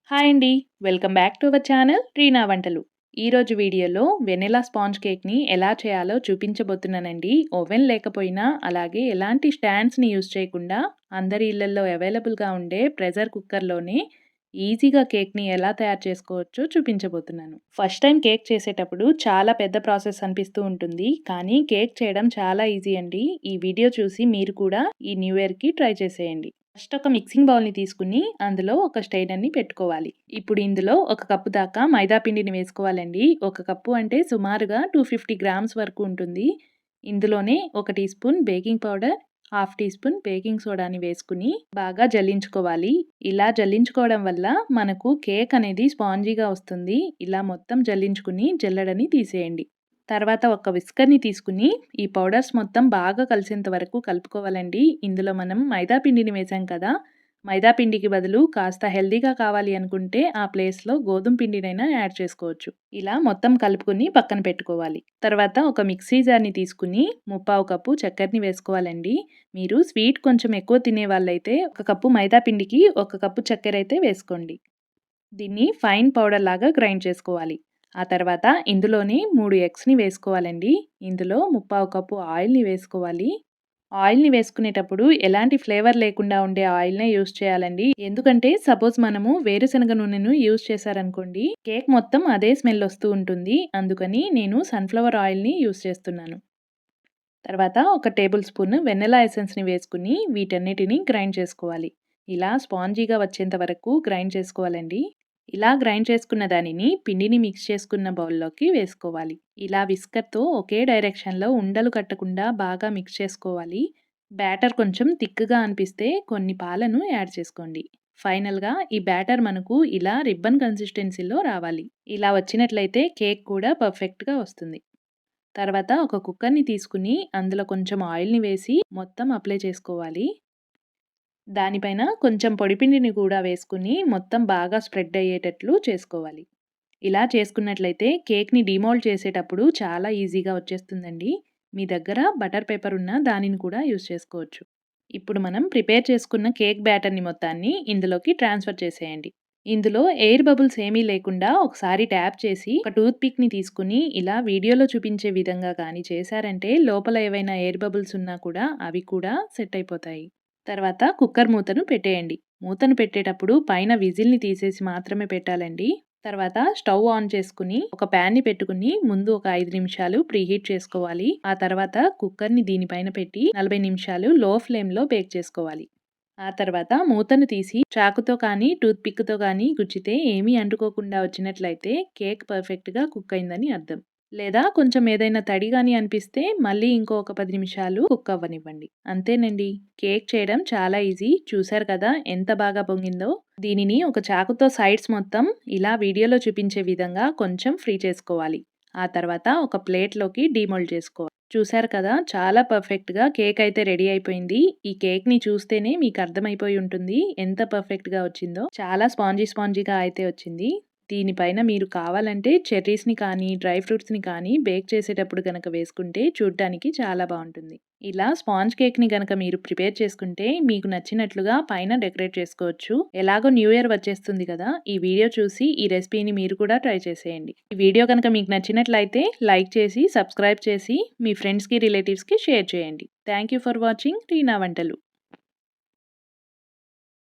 Hi అండి. Welcome back to our channel Reena వంటలు. ఈరోజు వీడియోలో వెనిలా స్పాంజ్ కేక్‌ని ఎలా చేయాలో చూపించబోతున్నానండి. ఓవెన్ లేకపోయినా అలాగే ఎలాంటి స్టాండ్స్‌ని యూజ్ చేయకుండా అందరి ఇళ్లల్లో అవైలబుల్‌గా ఉండే ప్రెషర్ కుక్కర్‌లోనే ఈజీగా కేక్‌ని ఎలా తయారు చేసుకోవచ్చో చూపించబోతున్నాను. ఫస్ట్ టైం కేక్ చేసేటప్పుడు చాలా పెద్ద ప్రాసెస్ అనిపిస్తూ ఉంటుంది. కానీ కేక్ చేయడం చాలా ఈజీ అండి. ఈ వీడియో చూసి మీరు కూడా ఈ న్యూ ఇయర్‌కి ట్రై చేసేయండి. ఫస్ట్ ఒక మిక్సింగ్ బౌల్‌ని తీసుకుని అందులో ఒక స్టెయినర్‌ని పెట్టుకోవాలి. ఇప్పుడు ఇందులో ఒక కప్పు దాకా మైదా పిండిని వేసుకోవాలండి. ఒక కప్పు అంటే సుమారుగా 250 గ్రామ్స్ వరకు ఉంటుంది. ఇందులోనే ఒక tea spoon baking powder, half tea spoon baking సోడాని వేసుకుని బాగా జల్లించుకోవాలి. ఇలా జల్లించుకోవడం వల్ల మనకు కేక్ అనేది స్పాంజీగా వస్తుంది. ఇలా మొత్తం జల్లించుకుని జల్లెడని తీసేయండి. తర్వాత ఒక విస్కర్‌ని తీసుకుని ఈ పౌడర్స్ మొత్తం బాగా కలిసేంత వరకు కలుపుకోవాలండి. ఇందులో మనం మైదా పిండిని వేసాం కదా! మైదా పిండికి బదులు కాస్త హెల్తీగా కావాలి అనుకుంటే ఆ ప్లేస్‌లో గోధుమ పిండినైనా యాడ్ చేసుకోవచ్చు. ఇలా మొత్తం కలుపుకొని పక్కన పెట్టుకోవాలి. తర్వాత ఒక మిక్సీ జార్‌ని తీసుకుని ముప్పావు కప్పు చక్కెరని వేసుకోవాలండి. మీరు స్వీట్ కొంచెం ఎక్కువ తినేవాళ్ళైతే ఒక కప్పు మైదా పిండికి ఒక కప్పు చక్కెర అయితే వేసుకోండి. దీన్ని ఫైన్ పౌడర్ లాగా గ్రైండ్ చేసుకోవాలి. ఆ తర్వాత ఇందులోనే 3 ఎగ్స్‌ని వేసుకోవాలండి. ఇందులో ముప్పావు కప్పు ఆయిల్‌ని వేసుకోవాలి. ఆయిల్‌ని వేసుకునేటప్పుడు ఎలాంటి ఫ్లేవర్ లేకుండా ఉండే ఆయిల్‌నే యూజ్ చేయాలండి. ఎందుకంటే సపోజ్ మనము వేరుశనగ నూనెను యూజ్ చేశారనుకోండి, కేక్ మొత్తం అదే స్మెల్ వస్తూ ఉంటుంది. అందుకని నేను సన్‌ఫ్లవర్ ఆయిల్‌ని యూజ్ చేస్తున్నాను. తర్వాత ఒక టేబుల్ స్పూన్ వెనిల్లా ఎసెన్స్‌ని వేసుకుని వీటన్నిటిని గ్రైండ్ చేసుకోవాలి. ఇలా స్పాంజీగా వచ్చేంత వరకు గ్రైండ్ చేసుకోవాలండి. ఇలా గ్రైండ్ చేసుకున్న దానిని పిండిని మిక్స్ చేసుకున్న బౌల్‌లోకి వేసుకోవాలి. ఇలా విస్కర్‌తో ఒకే డైరెక్షన్‌లో ఉండలు కట్టకుండా బాగా మిక్స్ చేసుకోవాలి. బ్యాటర్ కొంచెం థిక్‌గా అనిపిస్తే కొన్ని పాలను యాడ్ చేసుకోండి. ఫైనల్‌గా ఈ బ్యాటర్ మనకు ఇలా రిబ్బన్ కన్సిస్టెన్సీలో రావాలి. ఇలా వచ్చినట్లయితే కేక్ కూడా పర్ఫెక్ట్‌గా వస్తుంది. తర్వాత ఒక కుక్కర్‌ని తీసుకుని అందులో కొంచెం ఆయిల్‌ని వేసి మొత్తం అప్లై చేసుకోవాలి. దానిపైన కొంచెం పొడిపిండిని కూడా వేసుకుని మొత్తం బాగా స్ప్రెడ్ అయ్యేటట్లు చేసుకోవాలి. ఇలా చేసుకున్నట్లయితే కేక్‌ని డీమోల్డ్ చేసేటప్పుడు చాలా ఈజీగా వచ్చేస్తుందండి. మీ దగ్గర బటర్ పేపర్ ఉన్నా దానిని కూడా యూజ్ చేసుకోవచ్చు. ఇప్పుడు మనం ప్రిపేర్ చేసుకున్న కేక్ బ్యాటర్‌ని మొత్తాన్ని ఇందులోకి ట్రాన్స్‌ఫర్ చేసేయండి. ఇందులో ఎయిర్ బబుల్స్ ఏమీ లేకుండా ఒకసారి ట్యాప్ చేసి ఒక టూత్ పిక్‌ని తీసుకొని ఇలా వీడియోలో చూపించే విధంగా గాని చేశారంటే లోపల ఏవైనా ఎయిర్ బబుల్స్ ఉన్నా కూడా అవి కూడా సెట్ అయిపోతాయి. తర్వాత కుక్కర్ మూతను పెట్టేయండి. మూతను పెట్టేటప్పుడు పైన విజిల్‌ని తీసేసి మాత్రమే పెట్టాలండి. తర్వాత స్టవ్ ఆన్ చేసుకుని ఒక ప్యాన్‌ని పెట్టుకుని ముందు ఒక 5 నిమిషాలు ప్రీహీట్ చేసుకోవాలి. ఆ తర్వాత కుక్కర్‌ని దీనిపైన పెట్టి 40 నిమిషాలు లో ఫ్లేమ్‌లో బేక్ చేసుకోవాలి. ఆ తర్వాత మూతను తీసి చాకుతో కానీ, టూత్ పిక్‌తో కానీ గుచ్చితే ఏమీ అంటుకోకుండా వచ్చినట్లయితే కేక్ పర్ఫెక్ట్‌గా కుక్ అయిందని అర్థం. లేదా కొంచెం ఏదైనా తడి గాని అనిపిస్తే మళ్ళీ ఇంకో ఒక 10 నిమిషాలు కుక్ అవ్వనివ్వండి. అంతేనండి. కేక్ చేయడం చాలా ఈజీ. చూసారు కదా ఎంత బాగా పొంగిందో. దీనిని ఒక చాకుతో సైడ్స్ మొత్తం ఇలా వీడియోలో చూపించే విధంగా కొంచెం ఫ్రీ చేసుకోవాలి. ఆ తర్వాత ఒక ప్లేట్‌లోకి డీమోల్డ్ చేసుకోవాలి. చూసారు కదా! చాలా పర్ఫెక్ట్‌గా కేక్ అయితే రెడీ అయిపోయింది. ఈ కేక్‌ని చూస్తేనే మీకు అర్థమైపోయి ఉంటుంది ఎంత పర్ఫెక్ట్‌గా వచ్చిందో. చాలా స్పాంజీగా అయితే వచ్చింది. దీనిపైన మీరు కావాలంటే చెర్రీస్‌ని కానీ, డ్రై ఫ్రూట్స్‌ని కానీ బేక్ చేసేటప్పుడు గనక వేసుకుంటే చూడ్డానికి చాలా బావుంటుంది. ఇలా స్పాంజ్ కేక్‌ని గనక మీరు ప్రిపేర్ చేసుకుంటే మీకు నచ్చినట్లుగా పైన డెకరేట్ చేసుకోవచ్చు. ఎలాగో న్యూ ఇయర్ వచ్చేస్తుంది కదా! ఈ వీడియో చూసి ఈ రెసిపీని మీరు కూడా ట్రై చేసేయండి. ఈ వీడియో గనక మీకు నచ్చినట్లయితే లైక్ చేసి, సబ్స్క్రైబ్ చేసి మీ ఫ్రెండ్స్‌కి, రిలేటివ్స్‌కి షేర్ చేయండి. Thank you for watching Reena వంటలు.